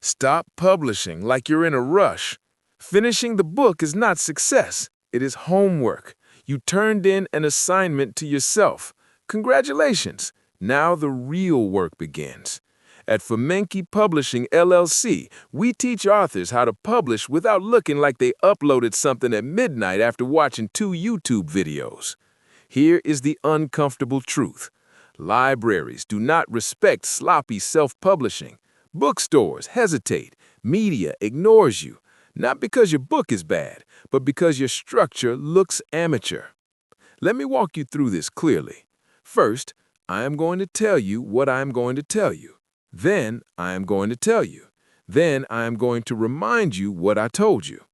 Stop publishing like you're in a rush. Finishing the book is not success. It is homework. You turned in an assignment to yourself. Congratulations. Now the real work begins. At Fomenki Publishing, LLC, we teach authors how to publish without looking like they uploaded something at midnight after watching 2 YouTube videos. Here is the uncomfortable truth. Libraries do not respect sloppy self-publishing. Bookstores hesitate. Media ignores you. Not because your book is bad, but because your structure looks amateur. Let me walk you through this clearly. First, I am going to tell you what I am going to tell you. Then, I am going to tell you. Then, I am going to remind you what I told you.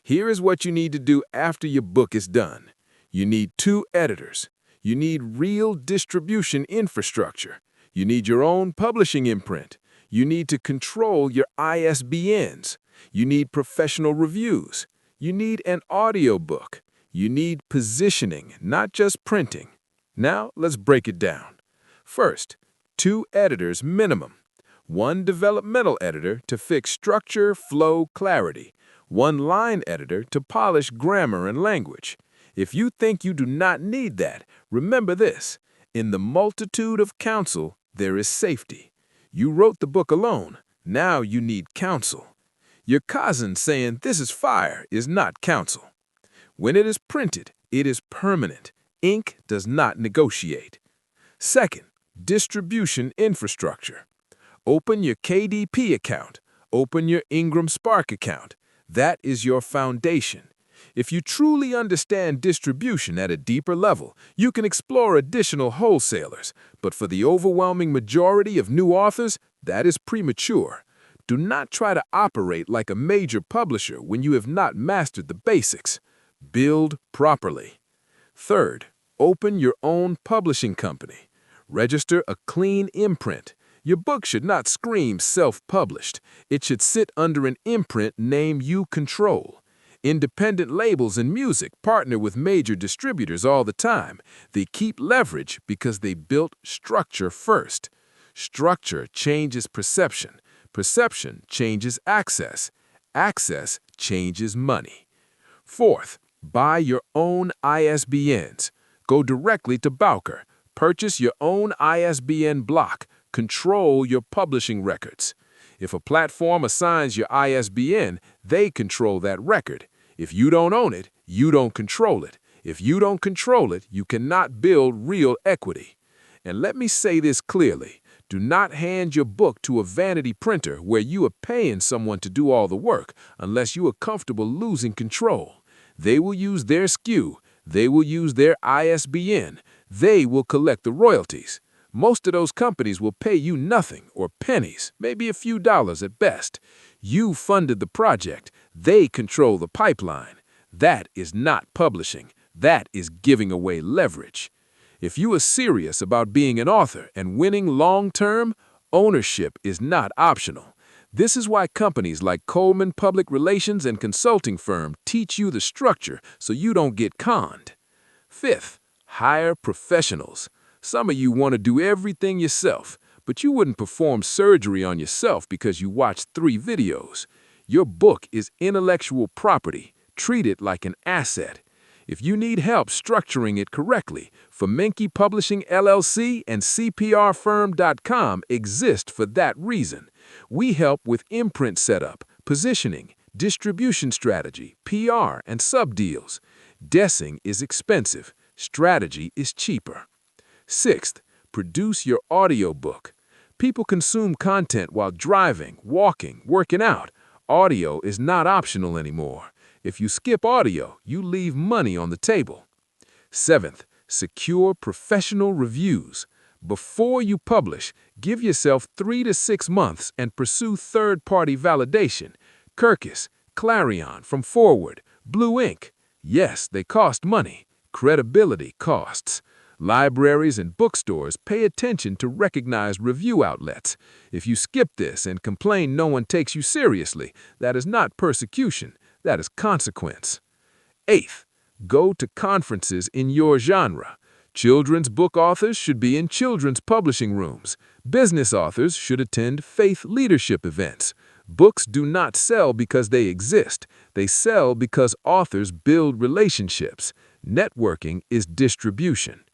Here is what you need to do after your book is done. You need 2 editors. You need real distribution infrastructure. You need your own publishing imprint. You need to control your ISBNs. You need professional reviews. You need an audiobook. You need positioning, not just printing. Now, let's break it down. First, 2 editors minimum. 1 developmental editor to fix structure, flow, clarity. 1 line editor to polish grammar and language. If you think you do not need that, remember this. In the multitude of counsel, there is safety. You wrote the book alone. Now you need counsel. Your cousin saying this is fire is not counsel. When it is printed, it is permanent. Ink does not negotiate. Second, distribution infrastructure. Open your KDP account. Open your Ingram Spark account. That is your foundation. If you truly understand distribution at a deeper level, you can explore additional wholesalers. But for the overwhelming majority of new authors, that is premature. Do not try to operate like a major publisher when you have not mastered the basics. Build properly. Third, open your own publishing company. Register a clean imprint. Your book should not scream self-published. It should sit under an imprint name you control. Independent labels in music partner with major distributors all the time. They keep leverage because they built structure first. Structure changes perception. Perception changes access. Access changes money. Fourth, buy your own ISBNs. Go directly to Bowker. Purchase your own ISBN block. Control your publishing records. If a platform assigns your ISBN, they control that record. If you don't own it, you don't control it. If you don't control it, you cannot build real equity. And let me say this clearly. Do not hand your book to a vanity printer where you are paying someone to do all the work unless you are comfortable losing control. They will use their SKU. They will use their ISBN. They will collect the royalties. Most of those companies will pay you nothing or pennies, maybe a few dollars at best. You funded the project. They control the pipeline. That is not publishing. That is giving away leverage. If you are serious about being an author and winning long-term, ownership is not optional. This is why companies like Coleman Public Relations and Consulting Firm teach you the structure so you don't get conned. Fifth, hire professionals. Some of you want to do everything yourself, but you wouldn't perform surgery on yourself because you watched 3 videos. Your book is intellectual property. Treat it like an asset. If you need help structuring it correctly, Fomenki Publishing LLC and CPRFIRM.com exist for that reason. We help with imprint setup, positioning, distribution strategy, PR, and sub-deals. Dessing is expensive. Strategy is cheaper. Sixth, produce your audiobook. People consume content while driving, walking, working out. Audio is not optional anymore. If you skip audio, you leave money on the table. Seventh, secure professional reviews. Before you publish, give yourself 3 to 6 months and pursue third-party validation. Kirkus, Clarion from Forward, Blue Ink. Yes, they cost money. Credibility costs. Libraries and bookstores pay attention to recognized review outlets. If you skip this and complain no one takes you seriously, that is not persecution, that is consequence. Eighth, go to conferences in your genre. Children's book authors should be in children's publishing rooms. Business authors should attend faith leadership events. Books do not sell because they exist. They sell because authors build relationships. Networking is distribution.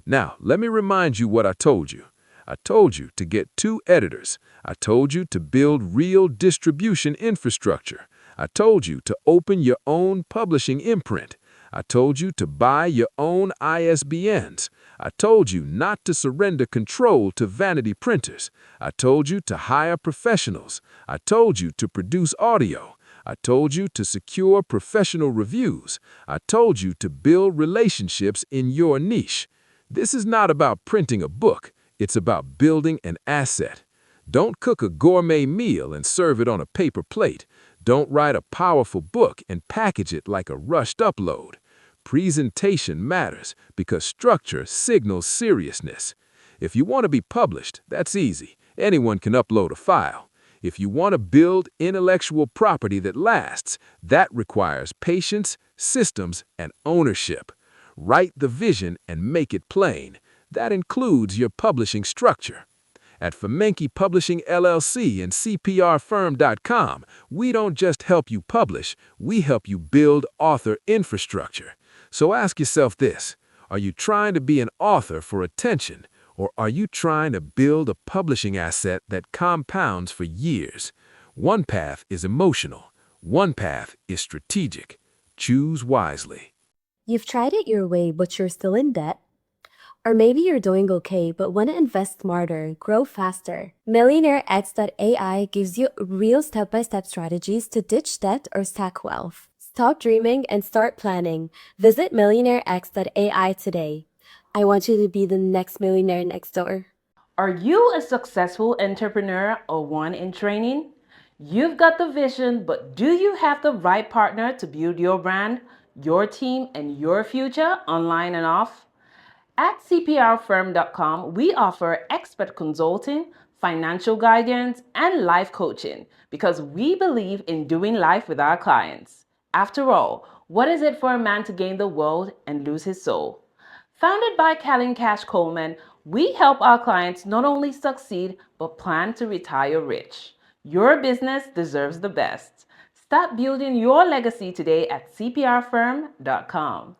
Now, let me remind you what I told you. I told you to get 2 editors. I told you to build real distribution infrastructure. I told you to open your own publishing imprint. I told you to buy your own ISBNs. I told you not to surrender control to vanity printers. I told you to hire professionals. I told you to produce audio. I told you to secure professional reviews. I told you to build relationships in your niche. This is not about printing a book. It's about building an asset. Don't cook a gourmet meal and serve it on a paper plate. Don't write a powerful book and package it like a rushed upload. Presentation matters because structure signals seriousness. If you want to be published, that's easy. Anyone can upload a file. If you want to build intellectual property that lasts, that requires patience, systems, and ownership. Write the vision and make it plain. That includes your publishing structure. At Fomenke Publishing LLC and CPRFIRM.com, we don't just help you publish, we help you build author infrastructure. So ask yourself this: are you trying to be an author for attention, or are you trying to build a publishing asset that compounds for years? One path is emotional, one path is strategic. Choose wisely. You've tried it your way, but you're still in debt. Or maybe you're doing okay, but want to invest smarter, grow faster. MillionaireX.ai gives you real step-by-step strategies to ditch debt or stack wealth. Stop dreaming and start planning. Visit MillionaireX.ai today. I want you to be the next millionaire next door. Are you a successful entrepreneur or one in training? You've got the vision, but do you have the right partner to build your brand, your team, and your future online and off? At CPRFIRM.com, we offer expert consulting, financial guidance, and life coaching because we believe in doing life with our clients. After all, what is it for a man to gain the world and lose his soul? Founded by Kellen, Kash, COLEMAN, we help our clients not only succeed, but plan to retire rich. Your business deserves the best. Start building your legacy today at CPRFIRM.com.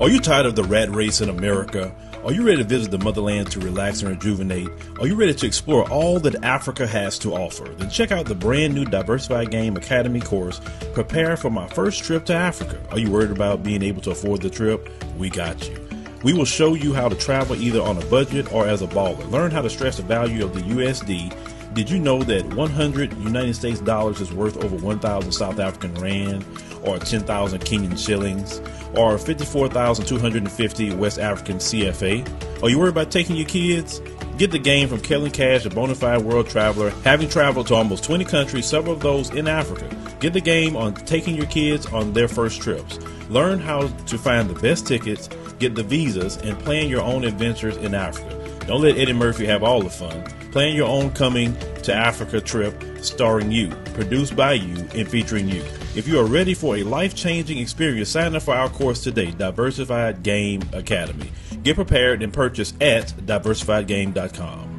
Are you tired of the rat race in America? Are you ready to visit the motherland to relax and rejuvenate? Are you ready to explore all that Africa has to offer? Then check out the brand new Diversified Game Academy course, Prepare for My First Trip to Africa. Are you worried about being able to afford the trip? We got you. We will show you how to travel either on a budget or as a baller. Learn how to stretch the value of the USD. Did you know that 100 United States dollars is worth over 1,000 South African rand, or 10,000 Kenyan shillings, or 54,250 West African CFA? Are you worried about taking your kids? Get the game from Kellen Kash, a bona fide world traveler, having traveled to almost 20 countries, several of those in Africa. Get the game on taking your kids on their first trips. Learn how to find the best tickets, get the visas, and plan your own adventures in Africa. Don't let Eddie Murphy have all the fun. Plan your own coming to Africa trip starring you, produced by you, and featuring you. If you are ready for a life-changing experience, sign up for our course today, Diversified Game Academy. Get prepared and purchase at diversifiedgame.com.